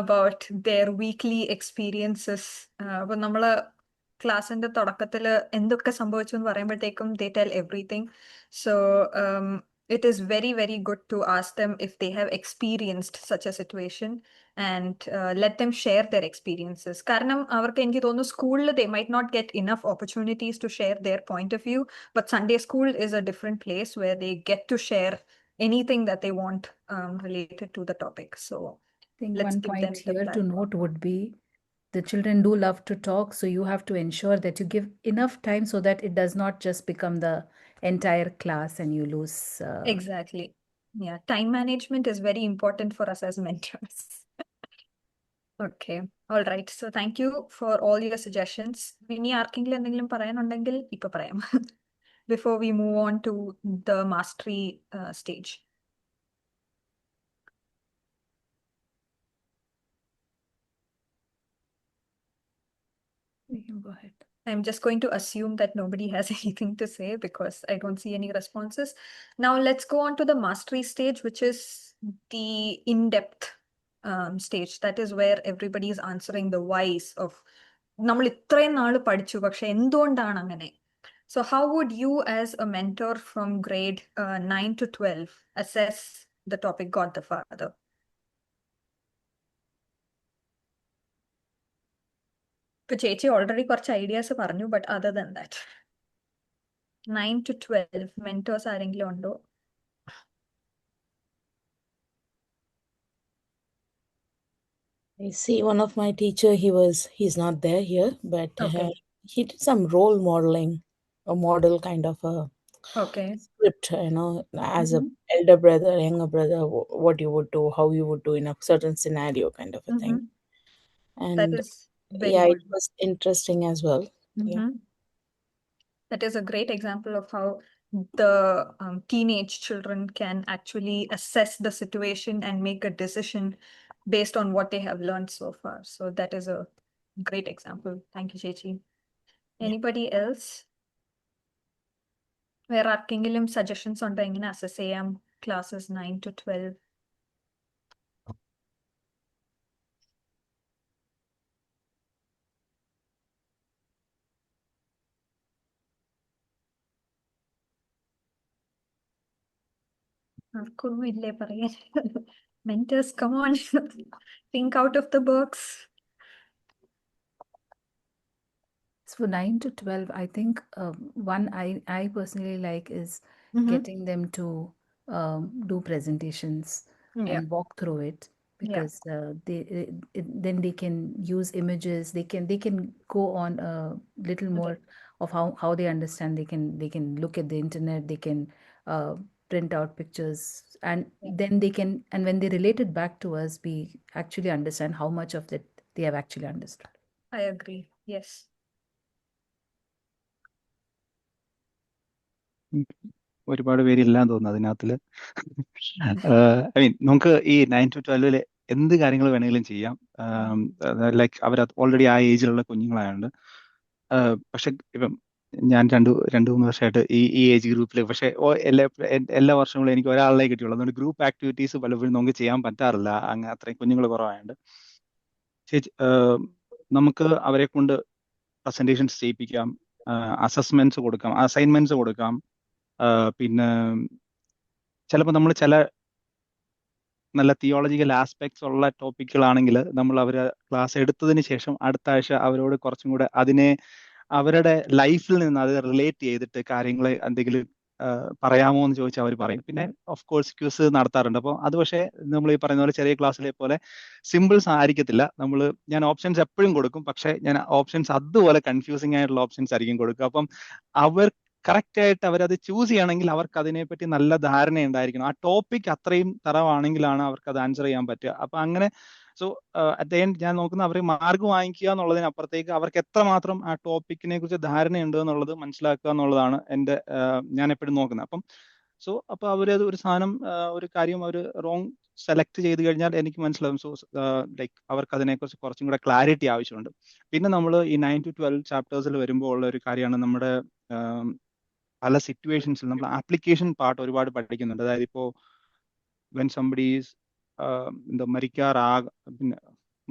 about their weekly experiences. അപ്പോൾ നമ്മള് ക്ലാസ്സിന്റെ തുടക്കത്തിൽ എന്തൊക്കെ സംഭവിച്ചു എന്ന് പറയുമ്പോഴത്തേക്കും they tell everything. So it is very, very good to ask them if they have experienced such a situation and let them share their experiences. കാരണം അവർക്ക് എനിക്ക് തോന്നുന്നു സ്കൂളിൽ they might not get enough opportunities to share their point of view, but Sunday school is a different place where they get to share anything that they want related to the topic. So I think let's one give them point the here to platform. note would be the children do love to talk, so you have to ensure that you give enough time so that it does not just become the entire class and you lose. Exactly. Yeah, time management is very important for us as mentors. Okay, all right. So thank you for all your suggestions. ഇനി ആർക്കെങ്കിലും എന്തെങ്കിലും പറയാനുണ്ടെങ്കിൽ ഇപ്പൊ പറയാം. Before we move on to the mastery stage. You can go ahead. I'm just going to assume that nobody has anything to say because I don't see any responses. Now let's go on to the mastery stage, which is the in-depth stage. That is where everybody is answering the whys of നമ്മൾ ഇത്രയും നാള് പഠിച്ചു പക്ഷെ എന്തുകൊണ്ടാണ് അങ്ങനെ. So how would you as a mentor from grade 9 to 12 assess the topic God the Father? ഇപ്പൊ ചേച്ചി already കുറച്ച് ഐഡിയാസ് പറഞ്ഞു, but other than that 9 to 12 mentors ആരെങ്കിലും ഉണ്ടോ? I see one of my teacher, he's not there here, but Okay. he did some role modeling, a model kind of a Okay. script, as a Mhm. elder brother, younger brother, what you would do, how you would do in a certain scenario kind of a thing. Mhm. That And is very yeah, it good. was interesting as well. Yeah. Mhm. That is a great example of how the teenage children can actually assess the situation and make a decision based on what they have learned so far. So that is a great example. Thank you, Chechi. Yeah. Anybody else? Where ആർക്കെങ്കിലും suggestions ഉണ്ടോ എങ്ങനെ assess ചെയ്യാം classes 9 to 12? ആർക്കൊന്നും ഇല്ലേ പറയാൻ? Mentors, come on. Think out of the box. So for 9 to 12, I think one I personally like is getting them to do presentations Yeah. and walk through it, because then they can use images. They can go on a little more of how they understand. They can look at the internet. They can print out pictures, and then they can, and when they relate it back to us, we actually understand how much of it they have actually understood. I agree. Yes. ഒരുപാട് പേരില്ലാന്ന് തോന്നുന്നു അതിനകത്തില്. I mean നമുക്ക് ഈ 9 to 12 എന്ത് കാര്യങ്ങൾ വേണമെങ്കിലും ചെയ്യാം. Like അവർ already ആ ഏജിലുള്ള കുഞ്ഞുങ്ങളായതുകൊണ്ട്. പക്ഷെ ഇപ്പം ഞാൻ രണ്ട് മൂന്ന് വർഷമായിട്ട് ഈ ഏജ് ഗ്രൂപ്പിൽ, പക്ഷെ എല്ലാ വർഷങ്ങളും എനിക്ക് ഒരാളെ കിട്ടിയുള്ളൂ. അതുകൊണ്ട് ഗ്രൂപ്പ് ആക്ടിവിറ്റീസ് പലപ്പോഴും നമുക്ക് ചെയ്യാൻ പറ്റാറില്ല, അങ്ങനെ അത്രയും കുഞ്ഞുങ്ങൾ കുറവായതുകൊണ്ട്. ചേച്ചി, നമുക്ക് അവരെ കൊണ്ട് പ്രസന്റേഷൻസ് ചെയ്യിപ്പിക്കാം, അസസ്മെന്റ്സ് കൊടുക്കാം, അസൈൻമെന്റ്സ് കൊടുക്കാം. പിന്നെ ചിലപ്പോൾ നമ്മൾ ചില നല്ല തിയോളജിക്കൽ ആസ്പെക്ട്സ് ഉള്ള ടോപ്പിക്കുകളാണെങ്കിൽ നമ്മൾ അവർ ക്ലാസ് എടുത്തതിന് ശേഷം അടുത്ത ആഴ്ച അവരോട് കുറച്ചും കൂടെ അതിനെ അവരുടെ ലൈഫിൽ നിന്ന് അത് റിലേറ്റ് ചെയ്തിട്ട് കാര്യങ്ങൾ എന്തെങ്കിലും പറയാമോ എന്ന് ചോദിച്ചാൽ അവർ പറയും. പിന്നെ ഓഫ് കോഴ്സ് ക്യൂസ് നടത്താറുണ്ട്. അപ്പോൾ അത് പക്ഷേ നമ്മൾ ഈ പറയുന്ന പോലെ ചെറിയ ക്ലാസ്സിലെ പോലെ സിമ്പിൾസ് ആയിരിക്കത്തില്ല. ഞാൻ ഓപ്ഷൻസ് എപ്പോഴും കൊടുക്കും, പക്ഷേ ഞാൻ ഓപ്ഷൻസ് അതുപോലെ കൺഫ്യൂസിംഗ് ആയിട്ടുള്ള ഓപ്ഷൻസ് ആയിരിക്കും കൊടുക്കുക. അപ്പം അവർ കറക്റ്റ് ആയിട്ട് അവരത് ചൂസ് ചെയ്യണമെങ്കിൽ അവർക്ക് അതിനെപ്പറ്റി നല്ല ധാരണ ഉണ്ടായിരിക്കണം. ആ ടോപ്പിക് അത്രയും തറവാണെങ്കിലാണ് അവർക്ക് അത് ആൻസർ ചെയ്യാൻ പറ്റുക. അപ്പൊ അങ്ങനെ സോ അറ്റ് ദ എൻഡ് ഞാൻ നോക്കുന്ന അവർ മാർക്ക് വാങ്ങിക്കുക എന്നുള്ളതിനപ്പുറത്തേക്ക് അവർക്ക് എത്രമാത്രം ആ ടോപ്പിക്കിനെ കുറിച്ച് ധാരണയുണ്ട് എന്നുള്ളത് മനസ്സിലാക്കുക എന്നുള്ളതാണ് ഞാൻ എപ്പോഴും നോക്കുന്നത്. അപ്പൊ അവരത് ഒരു സാധനം ഒരു കാര്യം അവർ റോങ് സെലക്ട് ചെയ്ത് കഴിഞ്ഞാൽ എനിക്ക് മനസ്സിലാവും. ലൈക്ക് അവർക്ക് അതിനെക്കുറിച്ച് കുറച്ചും കൂടെ ക്ലാരിറ്റി ആവശ്യമുണ്ട്. പിന്നെ നമ്മൾ ഈ 9 to 12 ചാപ്റ്റേഴ്സിൽ വരുമ്പോൾ ഉള്ള ഒരു കാര്യമാണ് നമ്മുടെ പല സിറ്റുവേഷൻസിൽ നമ്മൾ ആപ്ലിക്കേഷൻ പാർട്ട് ഒരുപാട് പഠിക്കുന്നുണ്ട്. അതായത് ഇപ്പോൾ വെൻ സംബഡി ഈസ് പിന്നെ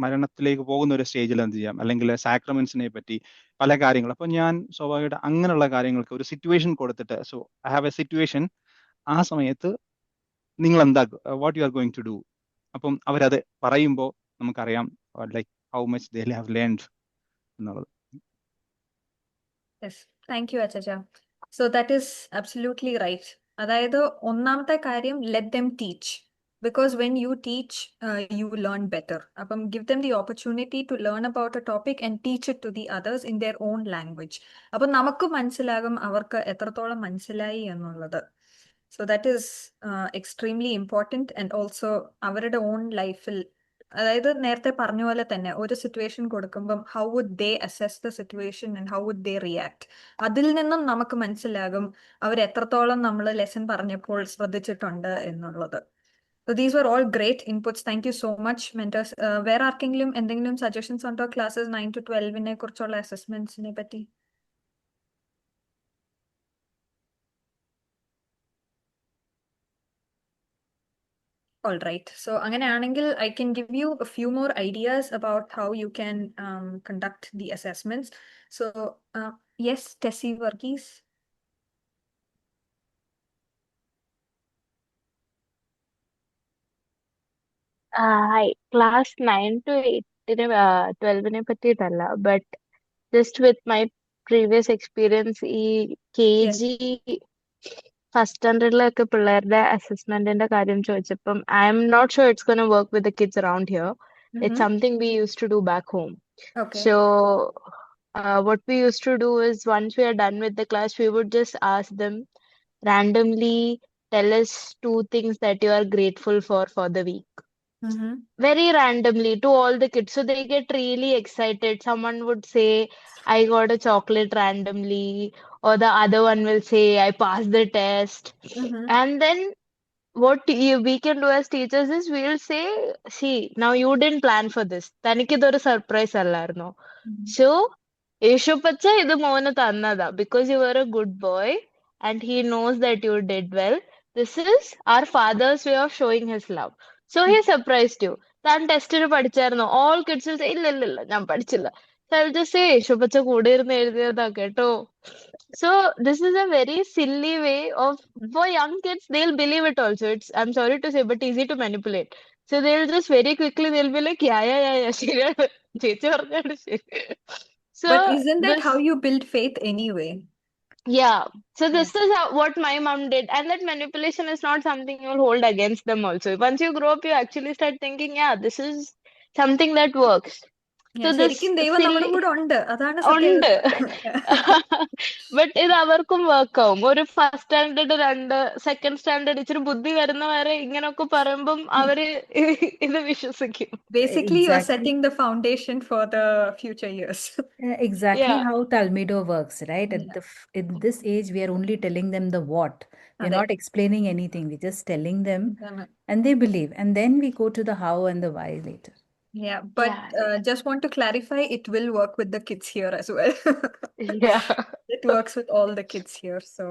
മരണത്തിലേക്ക് പോകുന്ന ഒരു സ്റ്റേജിൽ എന്ത് ചെയ്യാം, അല്ലെങ്കിൽ സാക്രമെന്റ്സിനെ പറ്റി പല കാര്യങ്ങൾ. അപ്പൊ ഞാൻ സ്വാഭാവികമായിട്ട് അങ്ങനെയുള്ള കാര്യങ്ങൾക്ക് ഒരു സിറ്റുവേഷൻ കൊടുത്തിട്ട്, so I have a situation, ആ സമയത്ത് നിങ്ങൾ എന്താ what you are going to do. അപ്പം അവരത് പറയുമ്പോൾ നമുക്കറിയാം like how much they have learned എന്നുള്ളത്. Yes, thank you, Achacha. So that is absolutely right. അതായത് ഒന്നാമത്തെ കാര്യം, let them teach. Because when you teach, you learn better. അപ്പം give them the opportunity to learn about a topic and teach it to the others in their own language. അപ്പം നമുക്ക് മനസ്സിലാകും അവർക്ക് എത്രത്തോളം മനസ്സിലായി എന്നുള്ളത്. So that is extremely important, and also അവരുടെ own ലൈഫിൽ, അതായത് നേരത്തെ പറഞ്ഞ പോലെ തന്നെ ഒരു സിറ്റുവേഷൻ കൊടുക്കുമ്പം how would they assess the situation and how would they react, അതിൽ നിന്നും നമുക്ക് മനസ്സിലാകും അവർ എത്രത്തോളം നമ്മൾ ലെസൺ പറഞ്ഞപ്പോൾ ശ്രദ്ധിച്ചിട്ടുണ്ട് എന്നുള്ളത്. So these were all great inputs. Thank you so much, mentors. വേറെ ആർക്കെങ്കിലും എന്തെങ്കിലും സജഷൻസ് ഉണ്ടോ ക്ലാസ്സസ് 9 to 12 കുറിച്ചുള്ള അസസ്മെന്റ്സിനെ പറ്റി? All right. So അങ്ങനെയാണെങ്കിൽ I can give you a few more ideas about how you can conduct the assessments. So yes, Tessie Varghese. Hi, class 9 to 8 12 പറ്റിയിട്ടല്ല, but just with my previous experience, ഈ Yes. KG first സ്റ്റാൻഡേർഡിലൊക്കെ പിള്ളേരുടെ അസസ്മെന്റിന്റെ കാര്യം ചോദിച്ചപ്പം I'm not sure it's gonna work with the kids around here. It's something we used to do back home. Okay. So what we used to do is once we are done with the class, we would just ask them randomly, tell us 2 things that you are grateful for the week. Very randomly to all the kids. So they get really excited. Someone would say, I got a chocolate randomly, or the other one will say, I passed the test. And then what we can do as teachers is we'll say, see, now you didn't plan for this. തനിക്കിതൊരു surprise അല്ലായിരുന്നോ? So യേശുപ്പച്ച ഇത് മോന് തന്നതാ because you were a good boy and he knows that you did well. This is our father's way of showing his love. So he surprised you. താൻ ടെസ്റ്റിന് പഠിച്ചായിരുന്നോ? All kids will say, ഇല്ല ഞാൻ പഠിച്ചില്ല. So I'll just say, യേശുപ്പച്ച കൂടെ ഇരുന്ന് എഴുതിയതാ കേട്ടോ. So this is a very silly way of, for young kids, they'll believe it also. It's, I'm sorry to say, but easy to manipulate. So they'll just very quickly, they'll be like, yeah, ശരിയാണ്. ചേച്ചി പറഞ്ഞാണ് ശരി. So But isn't that this, how you build faith anyway? yeah. So this is what my mom did. And that manipulation is not something you'll hold against them also. Once you grow up, you actually start thinking, yeah, this is something that works. Yeah, So this ശരിക്കും ദൈവം നമ്മുടെ silly കൂടെ ഉണ്ട്, അതാണ് ഉണ്ട്. സത്യാവസ്ഥ. But ഇത് അവർക്കും വർക്ക് ആവും. ഒരു ഫസ്റ്റ് സ്റ്റാൻഡേർഡ് സെക്കൻഡ് സ്റ്റാൻഡേർഡ് ഇച്ചിരി ബുദ്ധി വരുന്നവരെ ഇങ്ങനൊക്കെ പറയുമ്പം അവര് ഇത് വിശ്വസിക്കും. Basically, you are Exactly. setting the foundation for the future years. Exactly Yeah. how Talmido works, right? Yeah. In this age, we are only telling them the what. We're അതെ. not explaining anything. We're just telling them, ഇതാണ്. and they believe. And then we go to the how and the why later. Yeah, but Yeah. just want to clarify, it will work with the kids here as well. Yeah. It works with all the kids here, so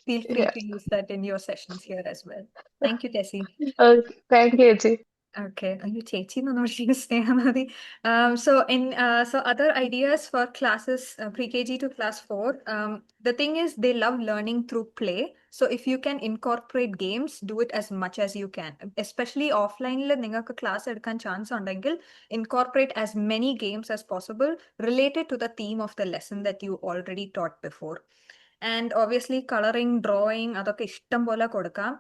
feel free Yeah. to use that in your sessions here as well. Thank you, Tessie. Okay. Thank you, Ji. Okay, you ചേച്ചി എന്നൊന്നും വിളിച്ച് സ്നേഹം മതി. So other ideas for classes pre-KG to class 4. The thing is, they love learning through play. So if you can incorporate games, do it as much as you can. Especially offline, നിങ്ങൾക്ക് class എടുക്കാൻ chance ഉണ്ടെങ്കിൽ incorporate as many games as possible related to the theme of the lesson that you already taught before. And obviously coloring, drawing, അതൊക്കെ ഇഷ്ടം പോലെ കൊടുക്കാം.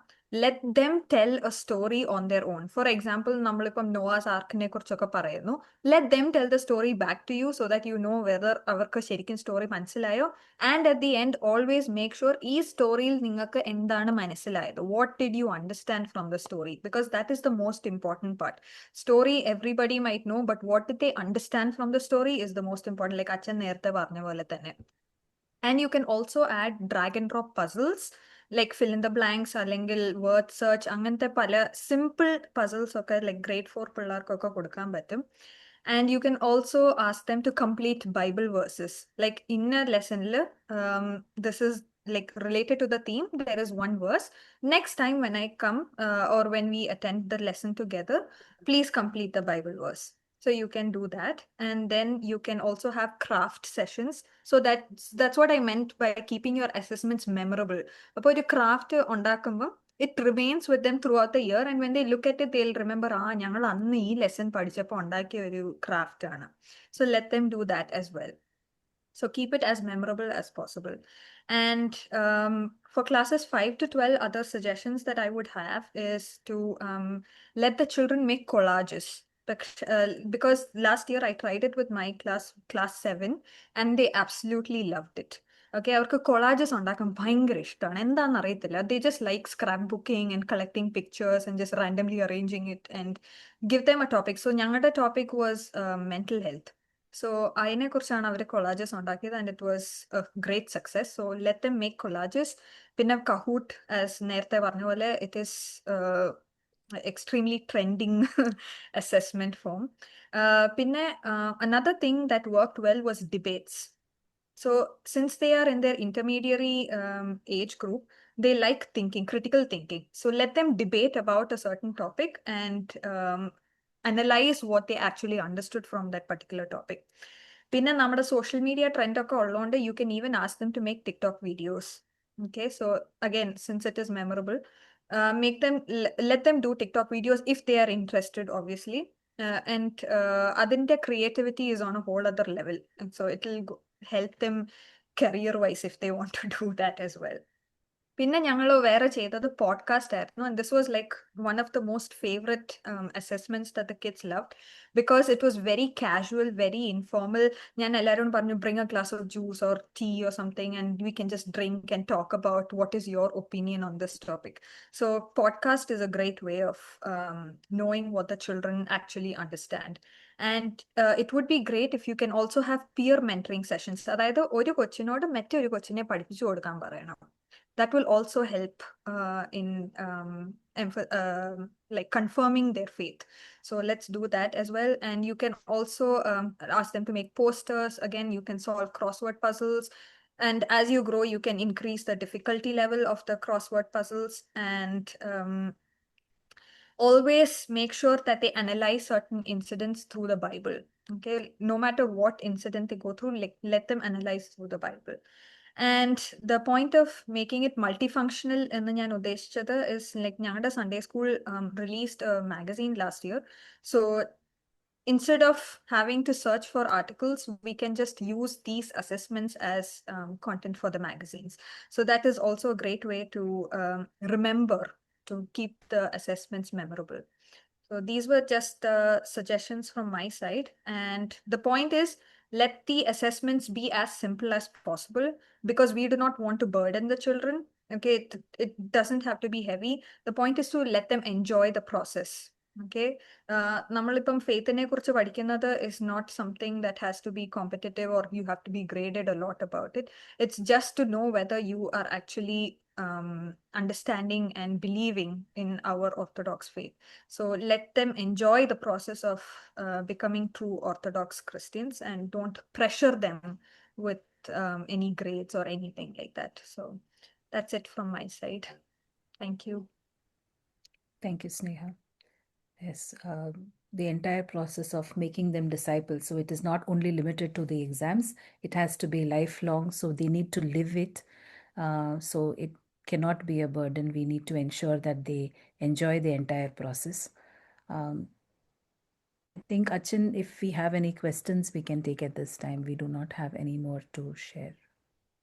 Let them tell a story on their own. For example, നമ്മളിപ്പം Nova's ആർക്കിനെ കുറിച്ചൊക്കെ പറയുന്നു. Let them tell the story back to you so that you know whether അവർക്ക് ശരിക്കും story മനസ്സിലായോ. And at the end, always make sure ഈ സ്റ്റോറിയിൽ നിങ്ങൾക്ക് എന്താണ് മനസ്സിലായത്. What did you understand from the story? Because that is the most important part. Story everybody might know, but what did they understand from the story is the most important. Like അച്ഛൻ നേരത്തെ പറഞ്ഞ പോലെ തന്നെ. And you can also add drag and drop puzzles, like fill in the blanks, അല്ലെങ്കിൽ word search, അങ്ങനത്തെ പല simple puzzles ഒക്കെ like grade 4 പിള്ളേർക്കൊക്കെ കൊടുക്കാൻ പറ്റും. And you can also ask them to complete Bible verses. Like in a lesson, this is like related to the theme. There is one verse. Next time when I come or when we attend the lesson together, please complete the Bible verse. So you can do that. And then you can also have craft sessions. So that's what I meant by keeping your assessments memorable. About your craft ഉണ്ടാക്കുമ്പോൾ it remains with them throughout the year, and when they look at it, they'll remember, ഞങ്ങൾ അന്ന് ഈ lesson പഠിച്ചപ്പോൾ ഉണ്ടാക്കിയ ഒരു craft ആണ്. So let them do that as well. So keep it as memorable as possible. And for classes 5 to 12, other suggestions that I would have is to let the children make collages. Because last year I tried it with my class 7, and they absolutely loved it. Okay, അവർക്ക് കൊളാജസ് ഉണ്ടാക്കാൻ ഭയങ്കര ഇഷ്ടമാണ്. എന്താണെന്ന് അറിയത്തില്ല. They just like scrapbooking and collecting pictures and just randomly arranging it and give them a topic. So ഞങ്ങളുടെ topic was mental health. So അതിനെ കുറിച്ചാണ് അവർ കൊളാജസ് ഉണ്ടാക്കിയത്, and it was a great success. So let them make collages. പിന്നെ Kahoot, as നേരത്തെ പറഞ്ഞ പോലെ, it is extremely trending assessment form. പിന്നെ another thing that worked well was debates. So since they are in their intermediary age group, they like thinking, critical thinking. So let them debate about a certain topic and analyze what they actually understood from that particular topic. പിന്നെ നമ്മുടെ social media trend ഒക്കെ ഉള്ളതുകൊണ്ട് you can even ask them to make TikTok videos. Okay, so again, since it is memorable, let them do TikTok videos if they are interested, obviously. And അതിന്റെ creativity is on a whole other level, and so it will help them career wise if they want to do that as well. പിന്നെ ഞങ്ങൾ വേറെ ചെയ്തത് podcast ആയിരുന്നു, and this was like one of the most favorite assessments that the kids loved, because it was very casual, very informal. ഞാൻ എല്ലാവരോടും പറഞ്ഞു, bring a glass of juice or tea or something, and we can just drink and talk about what is your opinion on this topic. So podcast is a great way of knowing what the children actually understand. And it would be great if you can also have peer mentoring sessions. അതായത് ഒരു കൊച്ചിനോട് മറ്റൊരു കൊച്ചിനെ പഠിപ്പിച്ചു കൊടുക്കാൻ പറയണം. That will also help in like confirming their faith. So let's do that as well. And you can also ask them to make posters. Again, you can solve crossword puzzles. And as you grow, you can increase the difficulty level of the crossword puzzles. And always make sure that they analyze certain incidents through the Bible. Okay, no matter what incident they go through, like let them analyze through the Bible. And the point of making it multifunctional എന്ന് ഞാൻ ഉദ്ദേശിച്ചത് is like ഞങ്ങളുടെ Sunday school released a magazine last year. So instead of having to search for articles, we can just use these assessments as content for the magazines. So that is also a great way to remember to keep the assessments memorable. So these were just suggestions from my side. And the point is, let the assessments be as simple as possible because we do not want to burden the children. Okay, it doesn't have to be heavy. The point is to let them enjoy the process. Okay, നമ്മളിപ്പം ഫെയ്ത്തിനെ കുറിച്ച് പഠിക്കുന്നത് is not something that has to be competitive or you have to be graded a lot about it. It's just to know whether you are actually understanding and believing in our Orthodox faith. So let them enjoy the process of becoming true Orthodox Christians and don't pressure them with any grades or anything like that. So that's it from my side. Thank you. Thank you, Sneha. Yes, the entire process of making them disciples. So it is not only limited to the exams, it has to be lifelong. So they need to live it. So it cannot be a burden. We need to ensure that they enjoy the entire process. I think, Achin, if we have any questions, we can take at this time. We do not have any more to share.